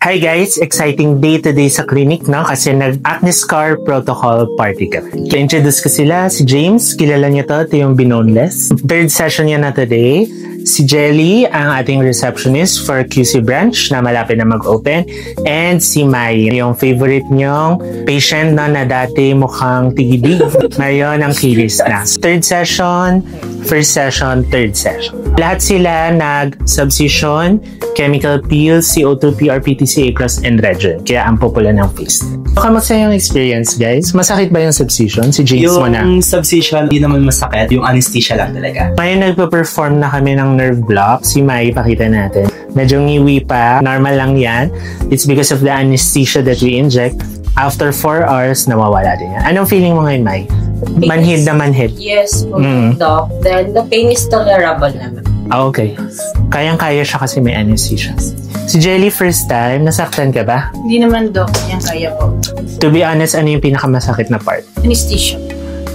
Hi guys! Exciting day today sa clinic, no? Kasi nag-acne scar protocol party kami. I-introduce ko sila. Si James, kilala niyo to. Ito yung Binoneless. Third session niya na today. Si Jelly, ang ating receptionist for QC branch na malapit na mag-open. And si Mai, yung favorite niyong patient na dati mukhang tigibig. Ngayon ang kilis na. Third session, first session, third session. Lahat sila nag-subcision, chemical peel, CO2, PRPTC, across, and Regen. Kaya ang popular ng face. Kamusta yung experience, guys? Masakit ba yung subcision? Si James mo na. Yung subcision, hindi naman masakit. Yung anesthesia lang talaga. Ngayon nagpa-perform na kami ng nerve block. Si Mai, pakita natin. Medyo ngiwi pa. Normal lang yan. It's because of the anesthesia that we inject. After 4 hours, nawawala din yan. Anong feeling mo ngayon, Mai? Manhid na manhid? Yes, Doc. Then, the pain is tolerable naman. Okay. Kayang-kaya siya kasi may anesthesia. Si Jelly, first time, nasaktan ka ba? Hindi naman, Doc. Yan kaya ko. To be honest, ano yung pinakamasakit na part? Anesthesia.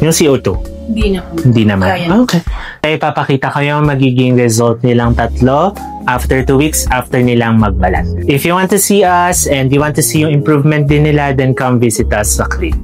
Yung CO2? Hindi na. Hindi naman. Kaya. Okay. Ay, papakita ko yung magiging result nilang tatlo after 2 weeks after nilang magbalat. If you want to see us and you want to see yung improvement din nila, then come visit us sa clinic.